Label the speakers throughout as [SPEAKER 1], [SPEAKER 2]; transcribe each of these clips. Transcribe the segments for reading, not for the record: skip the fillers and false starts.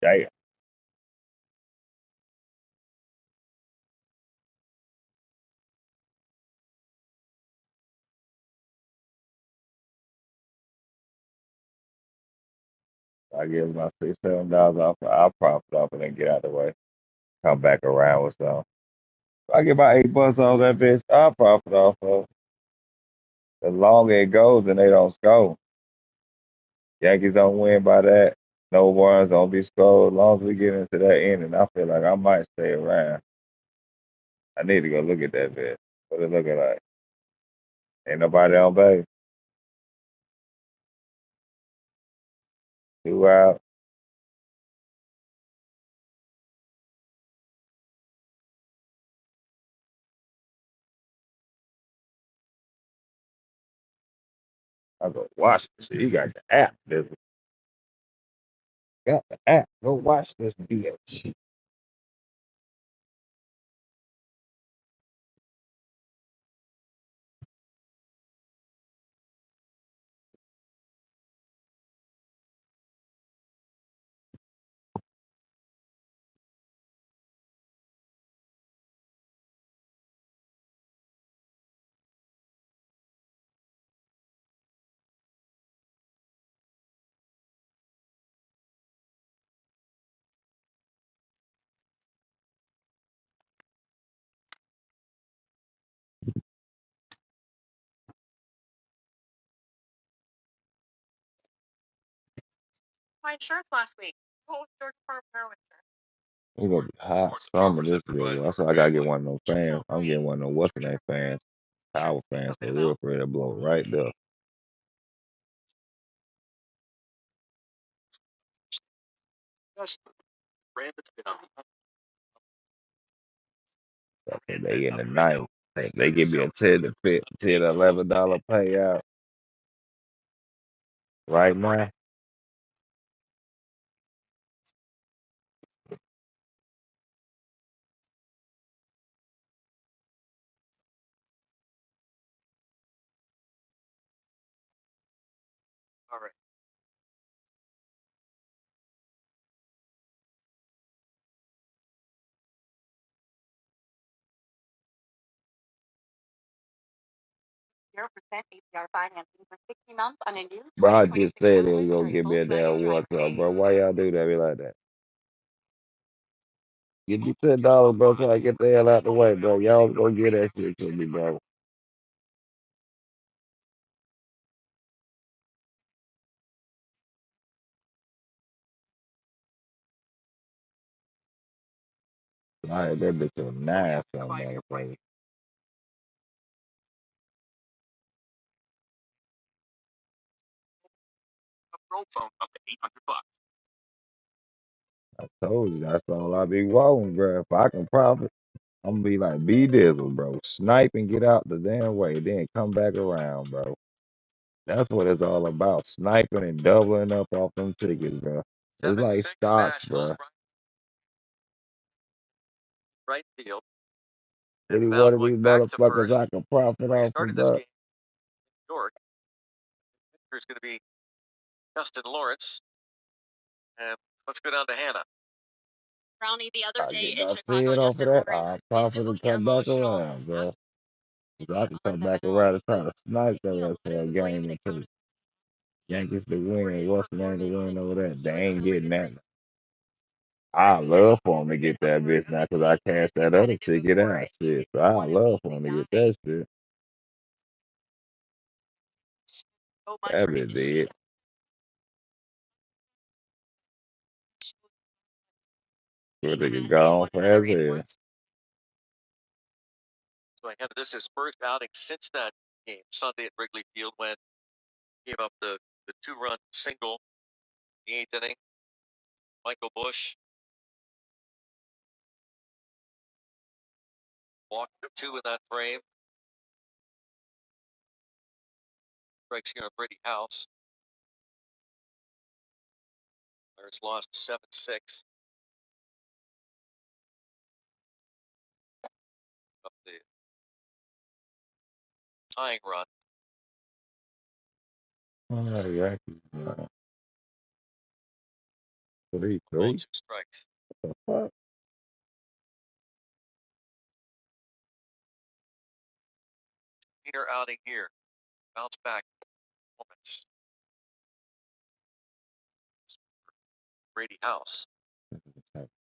[SPEAKER 1] Damn. I give my $6, $7 off. I'll profit off and then get out the way. Come back around with some. I get my $8 off that bitch. I'll profit off of. The longer it goes and they don't score. Yankees don't win by that. No runs don't be scored. As long as we get into that inning, I feel like I might stay around. I need to go look at that bitch. What it looking like? Ain't nobody on base. 2 out. I go watch this shit. You got the app, dude. Got the app. Go watch this bitch. It's gonna be hot summer this year. That's why I gotta get one of those fans. I'm getting one of those what's the name fans, power fans for real to blow right there. Okay, they in the ninth. They give me a 10 to $11 payout right now. Bro, I just said they was gonna give me a damn water, bro. Why y'all do that me like that? Give me $10, bro, so I get the hell out the way, bro. Y'all gonna get that shit to me, bro. I had that bitch on 9 something, motherfucker. I told you that's all I be wanting, bro. If I can profit, I'm gonna be like B Dizzle, bro. Snipe and get out the damn way, then come back around, bro. That's what it's all about. Sniping and doubling up off them tickets, bro. It's like stocks, bro. Any one of these motherfuckers I can profit off of, bro. I get my seed off of that. I profit and come back around, bro. 'Cause I can come back around and try to snipe the rest of that game until the Yankees to win. What's the name to win over that? They ain't getting that. I love for them to get that bitch now because I cashed that other ticket out. Shit. So I love for them to get that shit. That bitch did. So they can go on for as hell. Oh, Yankees. 3-3. The fuck?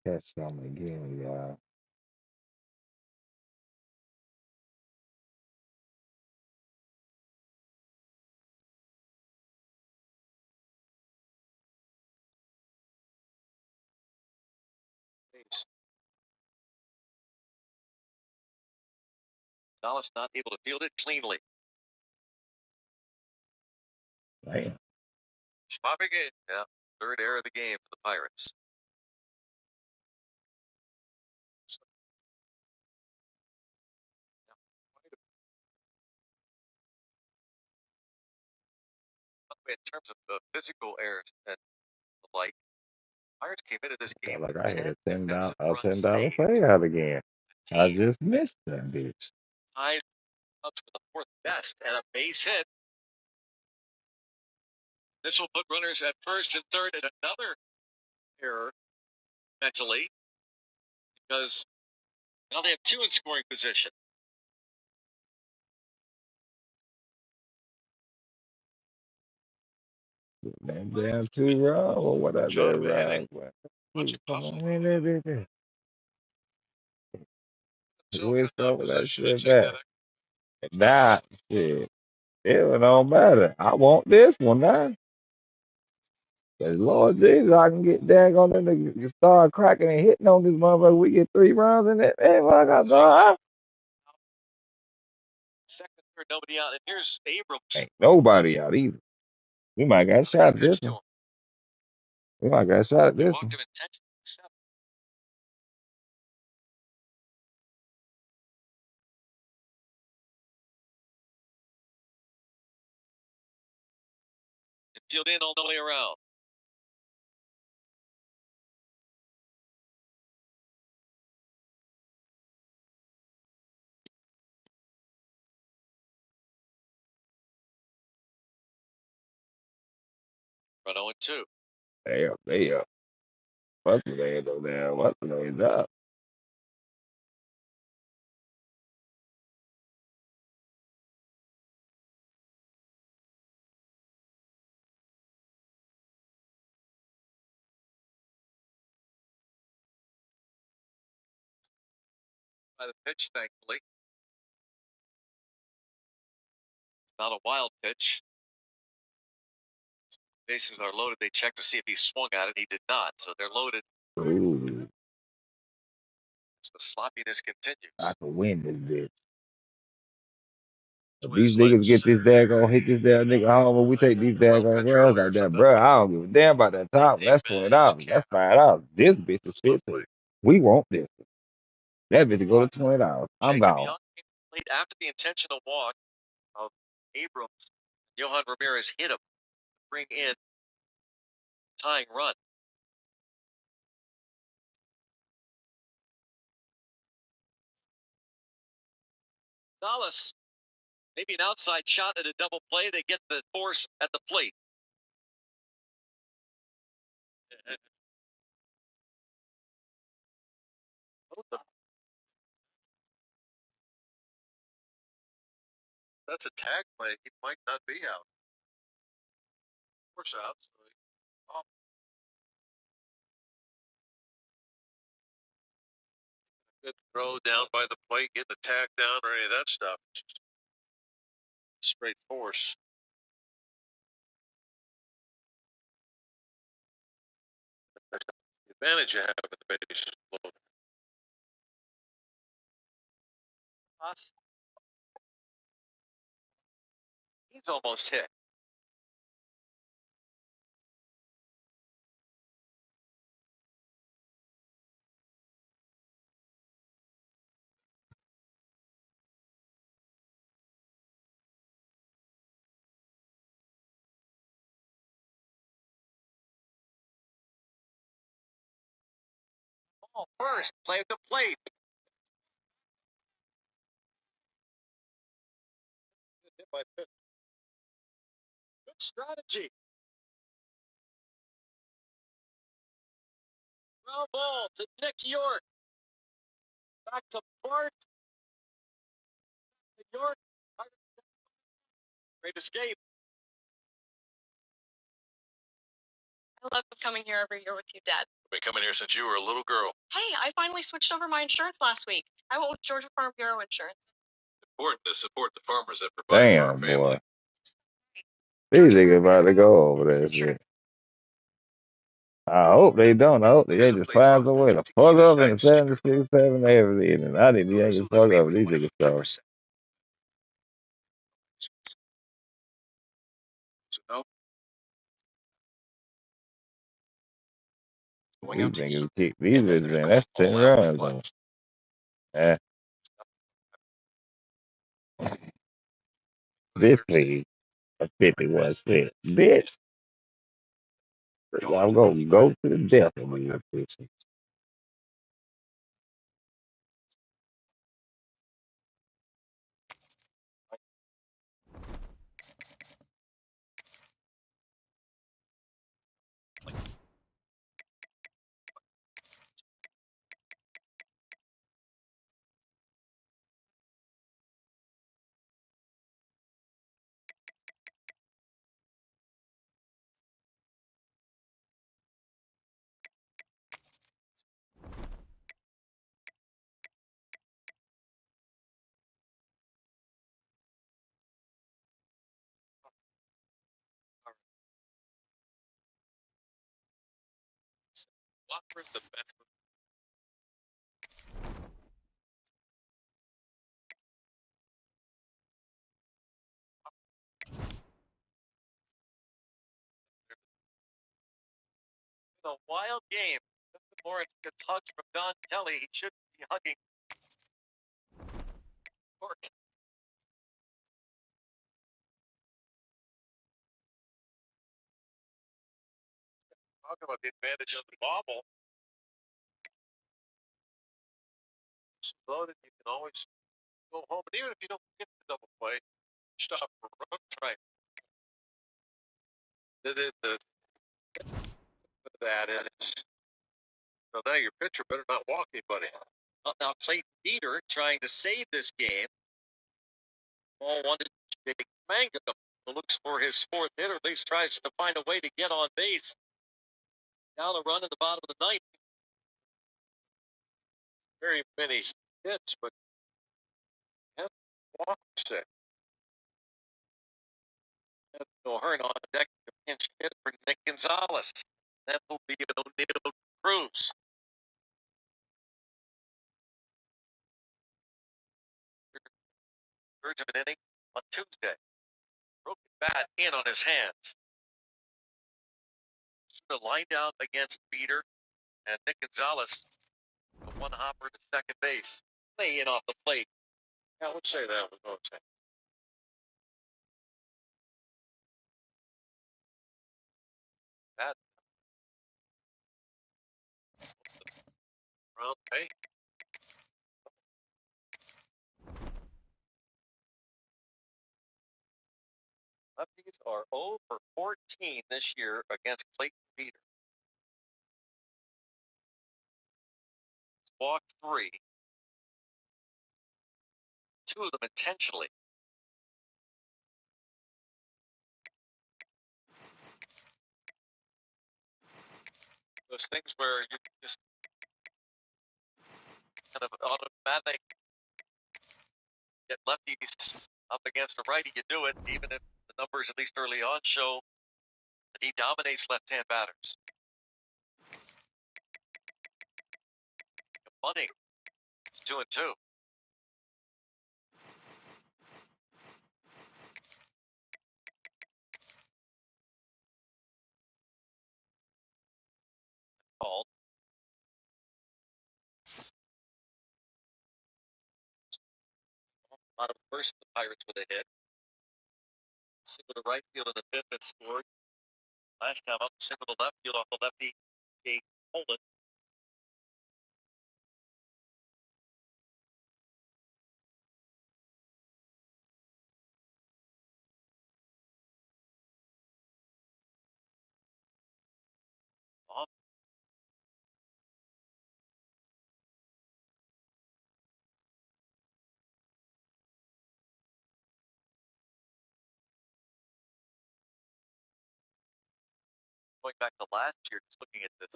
[SPEAKER 1] Catch some again, y'all. Damn. Felt like I had $10 payout again. I just missed that bitch. That damn 2 round or what I did round. Come on in there, bitch. Twist over that shit back. Nah, shit. It don't matter. I want this one now. Cause Lord Jesus, I can get daggone in the start cracking and hitting on this motherfucker. We get 3 rounds in it. Hey, fuck, ain't nobody out either. We might got a shot at this one. We might got a shot at this one. They up. What's the name though there? What's the name up? Ooh, I can win this bitch. If these niggas get this daggone hit this damn nigga home and we take these daggone runs like that, bro, I don't give a damn about that top. That's $20. That's $5. This bitch is 15. We want this. That bitch go to $20. I'm gone. Damn, boy. These niggas about to go over that shit. I hope they don't. I hope they just find a way to fuck up in the 76, 7 every evening. I need the Yankees fuck up with these niggas stuff. These niggas kick these bitches in. That's 10 runs. On. Eh, this league, a 51 cent. Bitch. I'm going to go to the death of these bitches.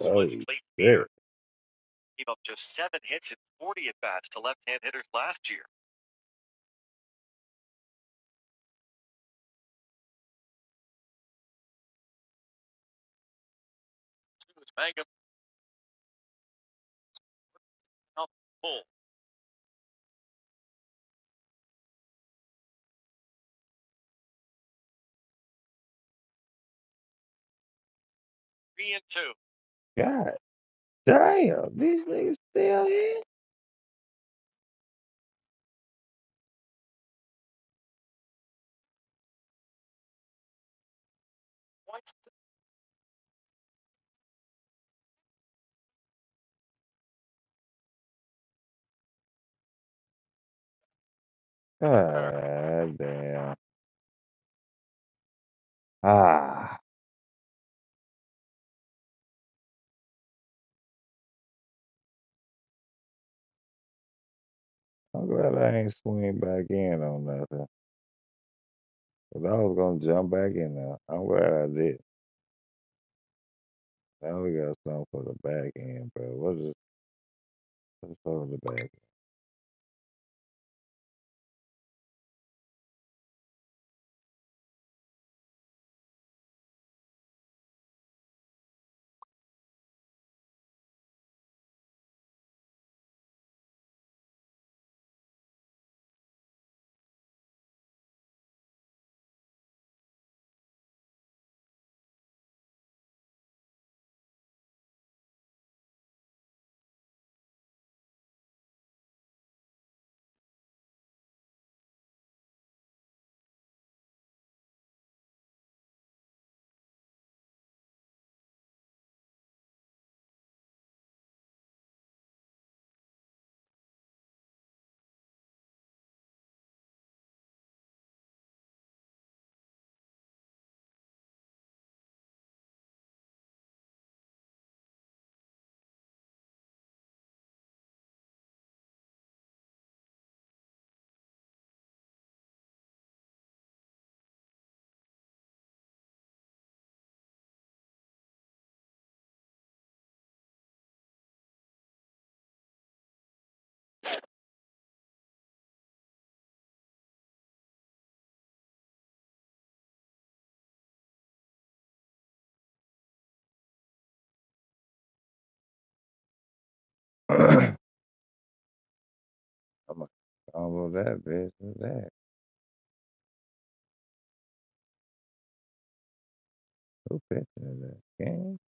[SPEAKER 1] Oh, shit. God damn, these niggas still here? God damn. Ah, I'm glad I ain't swing back in on nothing. 'Cause I was gonna jump back in there. I'm glad I did. Now we got something for the back end, bro. What's for the back end? I'm gonna combo that bitch with that. Who pitching is that? Game?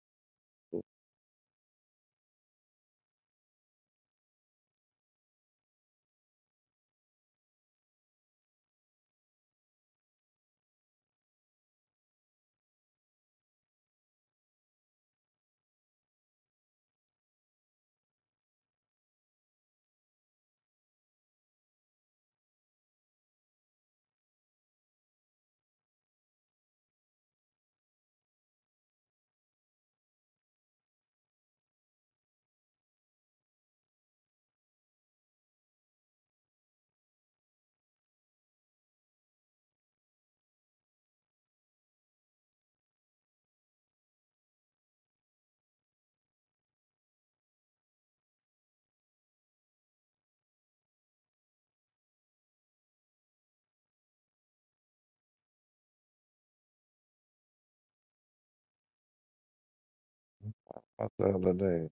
[SPEAKER 1] What's the other day?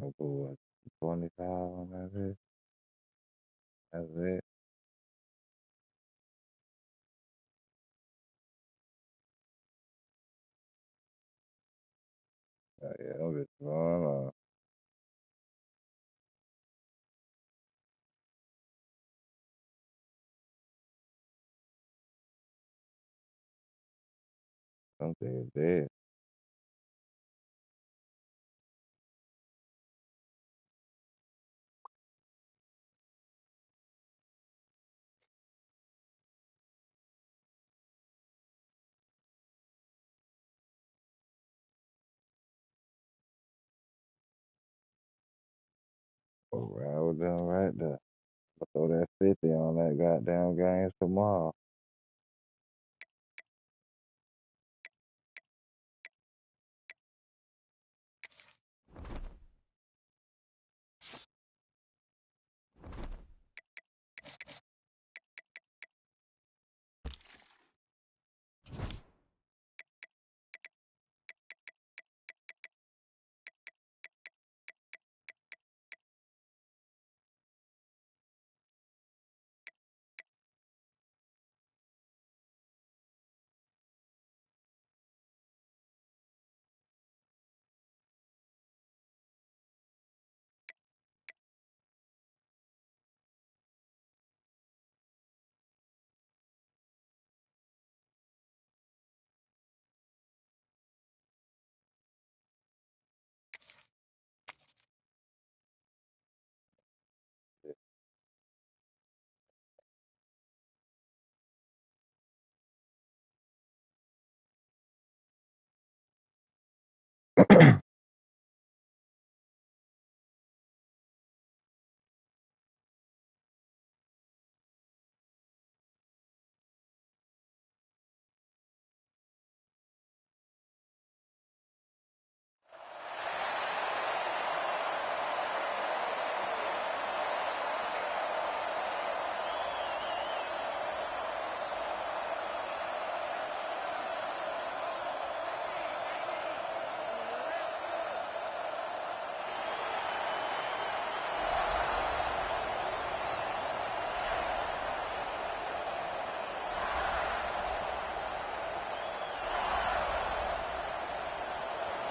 [SPEAKER 1] Oh, boy. 25 on that bitch. That's it. Yeah, I'm just going on. Something is dead. Oh, right with them right there. Throw that 50 on that goddamn game tomorrow.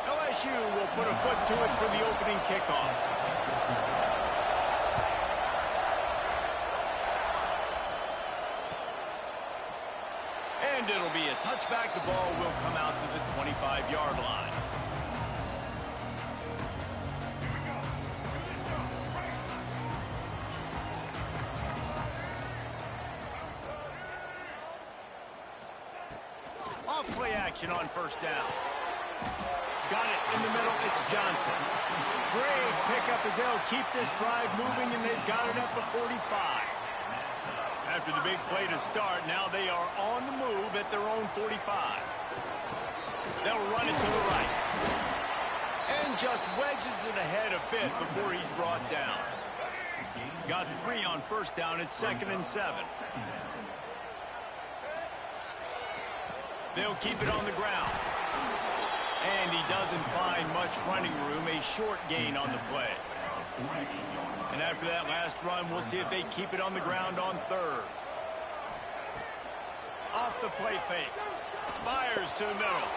[SPEAKER 2] LSU will put a foot to it for the opening kickoff. And it'll be a touchback. The ball will come out to the 25-yard line. Off play action on first down. Got it in the middle. It's Johnson. Great pickup as they'll keep this drive moving, and they've got it at the 45. After the big play to start, now they are on the move at their own 45. They'll run it to the right. And just wedges it ahead a bit before he's brought down. Got 3 on first down. It's 2nd and 7. They'll keep it on the ground. And he doesn't find much running room. A short gain on the play. And after that last run, we'll see if they keep it on the ground on 3rd. Off the play fake. Fires to the middle.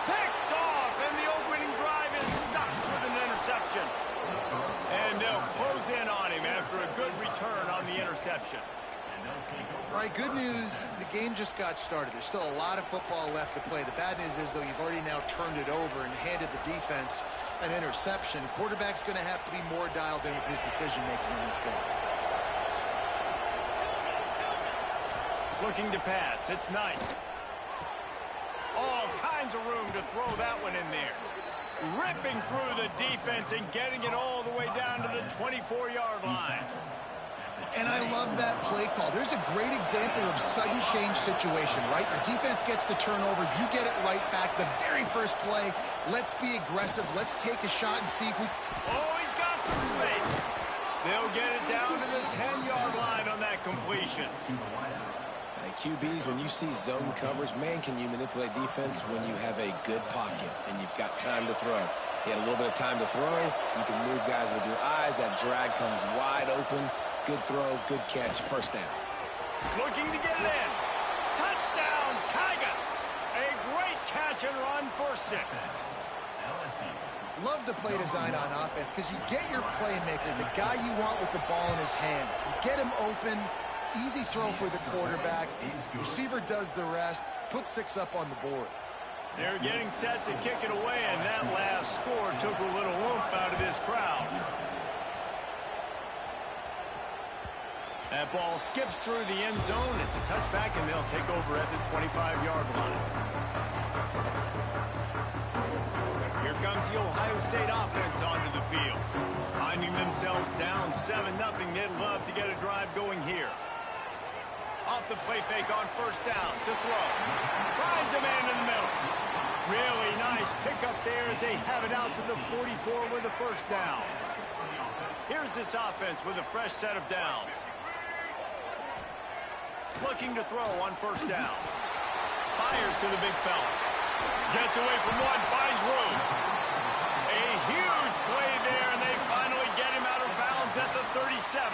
[SPEAKER 2] Picked off, and the opening drive is stopped with an interception. And they'll close in on him after a good return on the interception.
[SPEAKER 3] All right, good news, the game just got started. There's still a lot of football left to play. The bad news is, though, you've already now turned it over and handed the defense an interception. Quarterback's going to have to be more dialed in with his decision-making in this game.
[SPEAKER 2] Looking to pass. It's Knight. All kinds of room to throw that one in there. Ripping through the defense and getting it all the way down to the 24-yard line.
[SPEAKER 3] And I love that play call. There's a great example of sudden change situation, right? Your defense gets the turnover. You get it right back. The very first play, let's be aggressive. Let's take a shot and see if we...
[SPEAKER 2] Oh, he's got some space. They'll get it down to the 10-yard line on that completion.
[SPEAKER 4] QBs, when you see zone coverage, man, can you manipulate defense when you have a good pocket and you've got time to throw. He had a little bit of time to throw. You can move guys with your eyes. That drag comes wide open. Good throw, good catch, first down.
[SPEAKER 2] Looking to get it in. Touchdown, Tigers. A great catch and run for 6.
[SPEAKER 3] Love the play design on offense because you get your playmaker, the guy you want with the ball in his hands. You get him open. Easy throw for the quarterback. Receiver does the rest. Put 6 up on the board.
[SPEAKER 2] They're getting set to kick it away, and that last score took a little oomph out of this crowd. That ball skips through the end zone. It's a touchback, and they'll take over at the 25-yard line. Here comes the the Ohio State offense onto the field. Finding themselves down 7-0, they'd love to get a drive going here. Off the play fake on first down to throw. Finds a man in the middle. Really nice pickup there as they have it out to the 44 with a first down. Here's this offense with a fresh set of downs. Looking to throw on first down. Fires to the big fella. Gets away from one, finds room. A huge play there, and they finally get him out of bounds at the 37.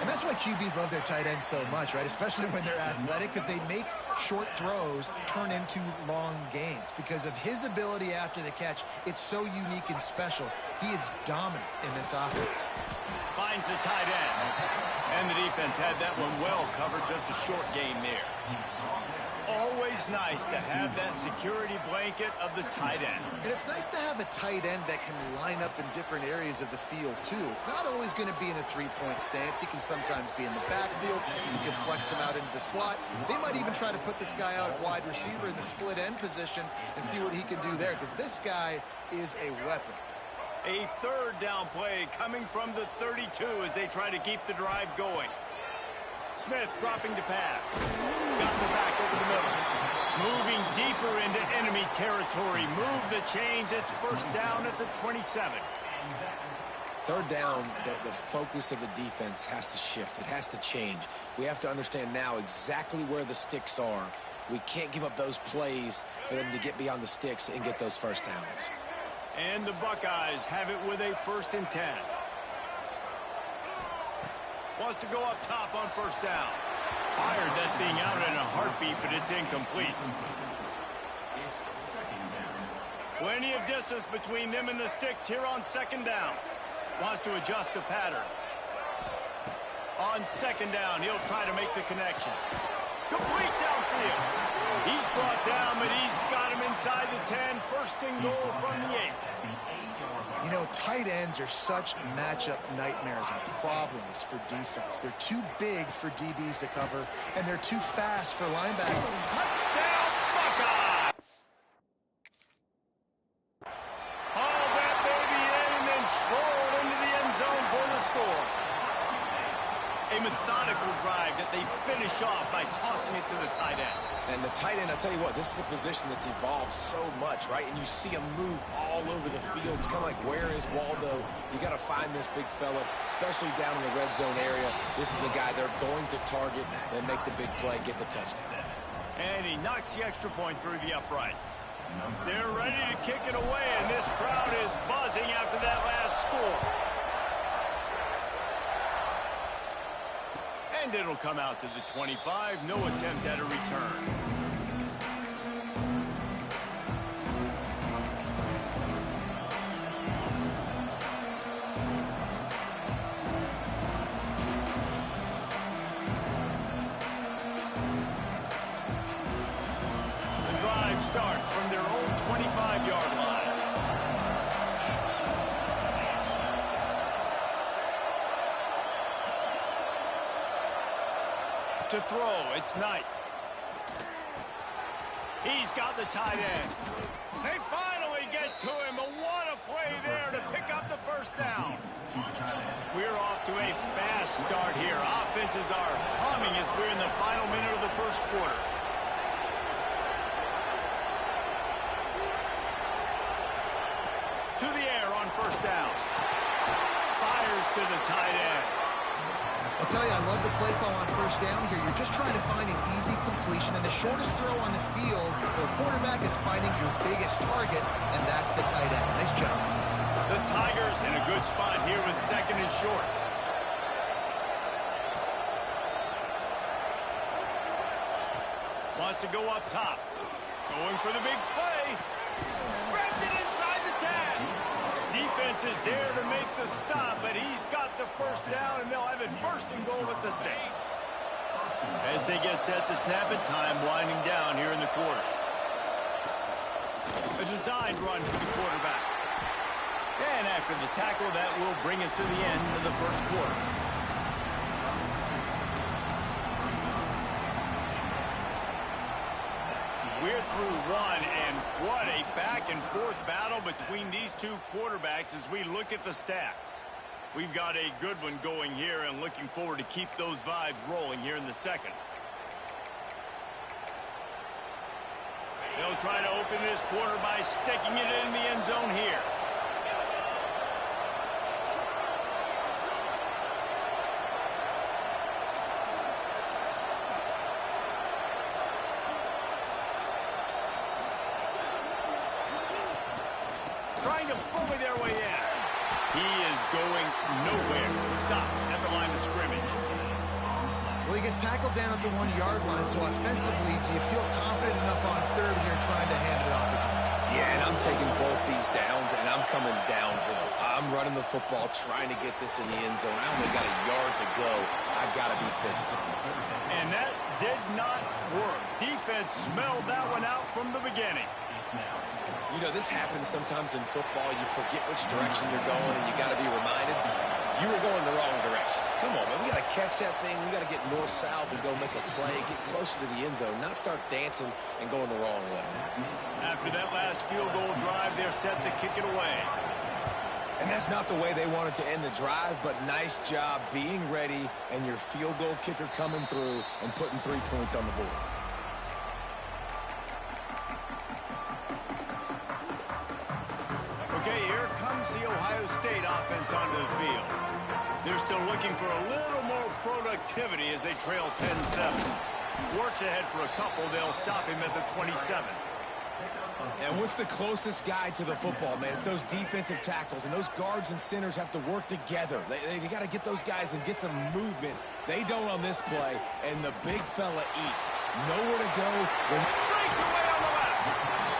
[SPEAKER 3] And that's why QBs love their tight ends so much, right? Especially when they're athletic, because they make short throws turn into long gains. Because of his ability after the catch, it's so unique and special. He is dominant in this offense.
[SPEAKER 2] Finds the tight end. And the defense had that one well covered, just a short gain there. Always nice to have that security blanket of the tight end.
[SPEAKER 3] And it's nice to have a tight end that can line up in different areas of the field, too. It's not always going to be in a three-point stance. He can sometimes be in the backfield. You can flex him out into the slot. They might even try to put this guy out at wide receiver in the split end position and see what he can do there, because this guy is a weapon.
[SPEAKER 2] A third down play coming from the 32 as they try to keep the drive going. Smith dropping to pass. Got the back over the middle. Moving deeper into enemy territory. Move the chains. It's first down at the 27.
[SPEAKER 4] Third down, the focus of the defense has to shift. It has to change. We have to understand now exactly where the sticks are. We can't give up those plays for them to get beyond the sticks and get those first downs.
[SPEAKER 2] And the Buckeyes have it with a 1st and 10. Wants to go up top on first down. Fired that thing out in a heartbeat, but it's incomplete. Plenty of distance between them and the sticks here on second down. Wants to adjust the pattern. On second down, he'll try to make the connection. Complete downfield. He's brought down, but he's got him inside the 10. First and goal from the 8.
[SPEAKER 3] You know, tight ends are such matchup nightmares and problems for defense. They're too big for DBs to cover, and they're too fast for linebackers.
[SPEAKER 2] Touchdown, Buckeyes! Haul that baby in and then stroll into the end zone for the score. A methodical drive that they finish off by tossing it to the tight end.
[SPEAKER 4] And the tight end, I'll tell you what, this is a position that's evolved so much, right? And you see him move all over the field. It's kind of like, where is Waldo? You got to find this big fella, especially down in the red zone area. This is the guy they're going to target and make the big play, get the touchdown.
[SPEAKER 2] And he knocks the extra point through the uprights. They're ready to kick it away, and this crowd is buzzing after that last score. And it'll come out to the 25. No attempt at a return. The drive starts from their own 25-yard line. To throw, it's Knight. He's got the tight end. They finally get to him, but what a play there to pick up the first down. We're off to a fast start here. Offenses are humming as we're in the final minute of the first quarter. To the air on first down. Fires to the tight end.
[SPEAKER 3] I'll tell you, I love the play call on first down here. You're just trying to find an easy completion, and the shortest throw on the field for a quarterback is finding your biggest target, and that's the tight end. Nice job.
[SPEAKER 2] The Tigers in a good spot here with second and short. Wants to go up top. Going for the big play. Grabs it inside the 10. Defense is there to make the stop, but he's got the first down, and they'll have it first and goal at the 6. As they get set to snap it, time winding down here in the quarter. A designed run for the quarterback. And after the tackle, that will bring us to the end of the first quarter. We're through one, and what a back-and-forth battle between these two quarterbacks as we look at the stats. We've got a good one going here and looking forward to keep those vibes rolling here in the second. They'll try to open this quarter by sticking it in the end zone here. Trying to bully their way in. He is going nowhere. Stop at the line of scrimmage.
[SPEAKER 3] Well, he gets tackled down at the 1-yard line, so offensively, do you feel confident enough on third here trying to hand it off again?
[SPEAKER 4] Yeah, and I'm taking both these downs, and I'm coming downhill. I'm running the football, trying to get this in the end zone. I only got a yard to go. I got to be physical.
[SPEAKER 2] And that did not work. Defense smelled that one out from the beginning.
[SPEAKER 4] You know, this happens sometimes in football. You forget which direction you're going, and you got to be reminded you were going the wrong direction. Come on, man. We got to catch that thing. We got to get north-south and go make a play, get closer to the end zone, not start dancing and going the wrong way.
[SPEAKER 2] After that last field goal drive, they're set to kick it away.
[SPEAKER 4] And that's not the way they wanted to end the drive, but nice job being ready and your field goal kicker coming through and putting 3 points on the board.
[SPEAKER 2] Okay, here comes the Ohio State offense onto the field. They're still looking for a little more productivity as they trail 10-7. Works ahead for a couple. They'll stop him at the 27.
[SPEAKER 4] And what's the closest guy to the football, man? It's those defensive tackles, and those guards and centers have to work together. They got to get those guys and get some movement. They don't on this play, and the big fella eats. Nowhere to go.
[SPEAKER 2] Breaks away on the left.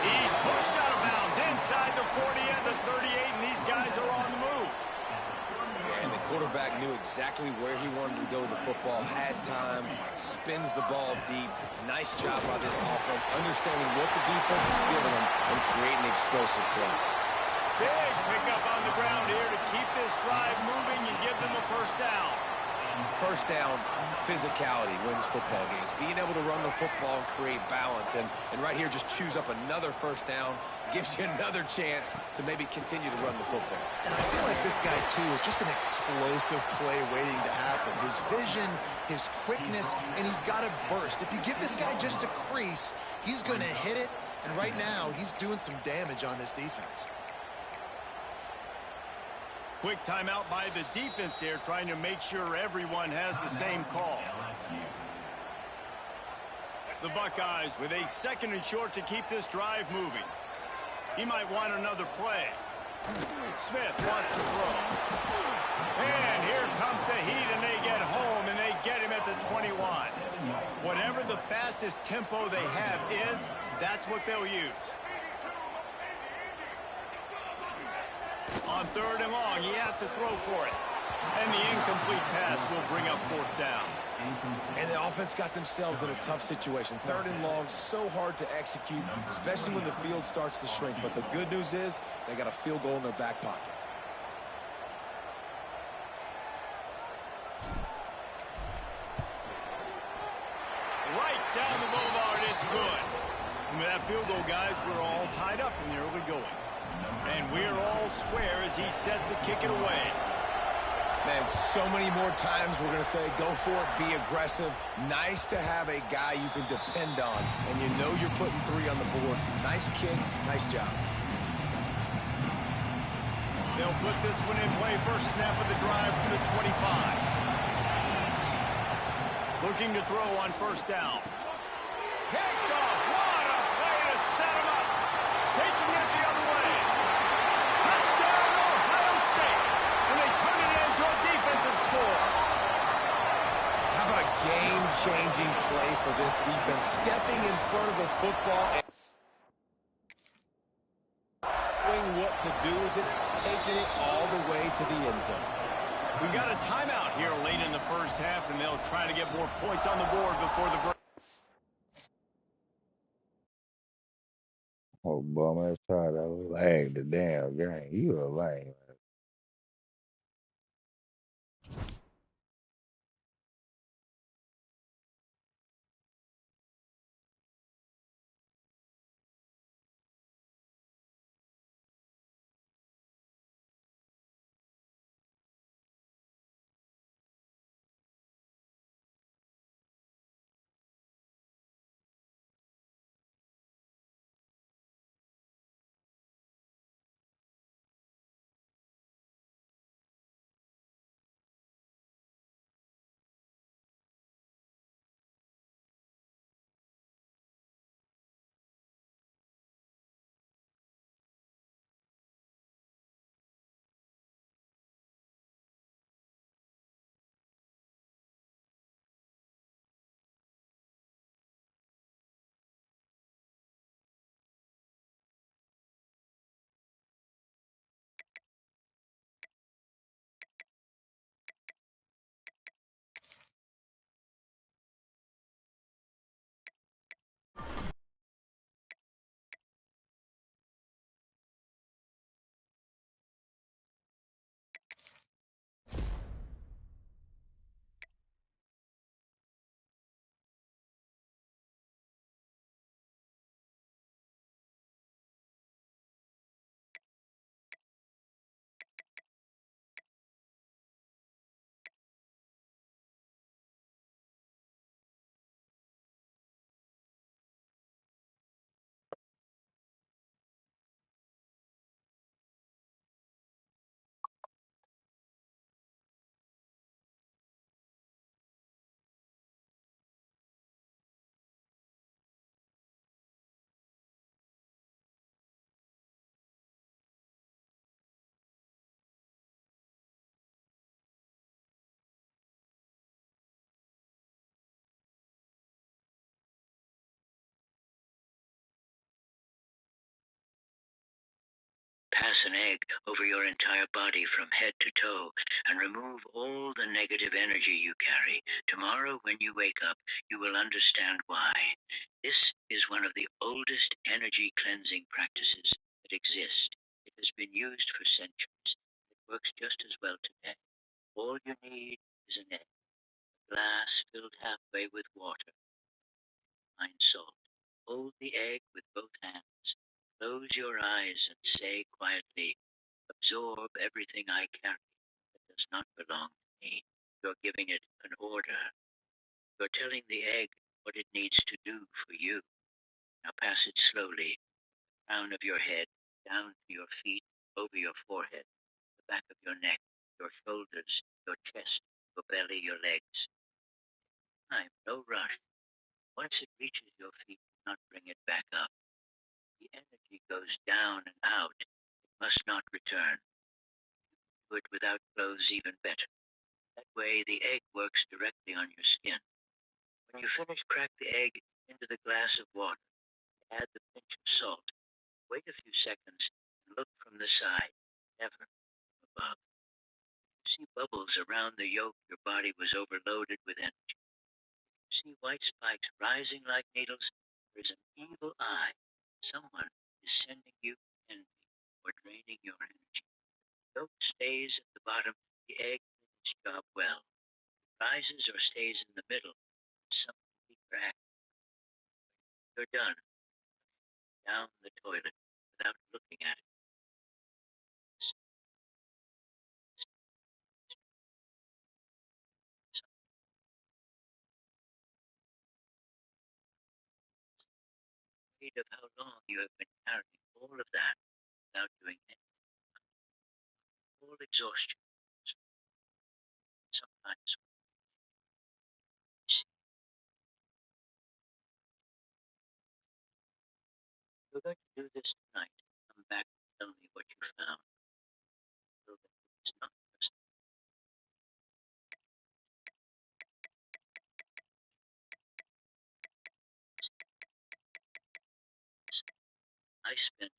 [SPEAKER 2] He's pushed out of bounds inside the 40 and the 38, and these guys are on the move.
[SPEAKER 4] And the quarterback knew exactly where he wanted to go with the football, had time, spins the ball deep. Nice job by this offense, understanding what the defense is giving them and creating explosive play.
[SPEAKER 2] Big pickup on the ground here to keep this drive moving and give them a first down.
[SPEAKER 4] First down, physicality wins football games. Being able to run the football and create balance. And right here, just choose up another first down. Gives you another chance to maybe continue to run the football.
[SPEAKER 3] And I feel like this guy, too, is just an explosive play waiting to happen. His vision, his quickness, and he's got to burst. If you give this guy just a crease, he's going to hit it. And right now, he's doing some damage on this defense.
[SPEAKER 2] Quick timeout by the defense there, trying to make sure everyone has the same call. The Buckeyes with a second and short to keep this drive moving. He might want another play. Smith wants to throw. And here comes the heat, and they get home, and they get him at the 21. Whatever the fastest tempo they have is, that's what they'll use. On third and long, he has to throw for it. And the incomplete pass will bring up fourth down.
[SPEAKER 4] And the offense got themselves in a tough situation. Third and long, so hard to execute, especially when the field starts to shrink. But the good news is they got a field goal in their back pocket.
[SPEAKER 2] Right down the boulevard, it's good. And with that field goal, guys, we're all tied up in the early going. And we're all square as he's set to kick it away.
[SPEAKER 4] Man, so many more times we're going to say, go for it, be aggressive. Nice to have a guy you can depend on, and you know you're putting 3 on the board. Nice kick, nice job.
[SPEAKER 2] They'll put this one in play, first snap of the drive from the 25. Looking to throw on first down. Picked off. What a play to set him up. Taking it the other way. Touchdown, Ohio State. And they turn it into a defensive score.
[SPEAKER 4] How about a game-changing play for this defense? Stepping in front of the football and knowing what to do with it, taking it all the way to the end zone.
[SPEAKER 2] We've got a timeout here late in the first half, and they'll try to get more points on the board before the break.
[SPEAKER 1] Oh, bum ass tired. I was lag the damn game. You a lame.
[SPEAKER 2] Pass an egg over your entire body from head to toe and remove all the negative energy you carry. Tomorrow, when you wake up, you will understand why. This is one of the oldest energy cleansing practices that exist. It has been used for centuries. It works just as well today. All you need is an egg, a glass filled halfway with water, fine salt. Hold the egg with both hands. Close your eyes and say quietly, absorb everything I carry that does not belong to me. You're giving it an order. You're telling the egg what it needs to do for you. Now pass it slowly, crown of your head, down to your feet, over your forehead, the back of your neck, your shoulders, your chest, your belly, your legs. Time, no rush. Once it reaches your feet, do not bring it back up. The energy goes down and out. It must not return. Do it without clothes even better. That way the egg works directly on your skin. When you finish, crack the egg into the glass of water. Add the pinch of salt. Wait a few seconds and look from the side, never from above. You see bubbles around the yolk, your body was overloaded with energy. You see white spikes rising like needles. There is an evil eye. Someone is sending you envy or draining your energy. The yolk stays at the bottom. The egg did its job well. Rises or stays in the middle. Something deeper act. You're done. Down the toilet without looking at it. It's afraid of how long you have been carrying all of that without doing anything. All exhaustion. Sometimes you're going to do this tonight. Come back and tell me what you found. So that it's not just I spent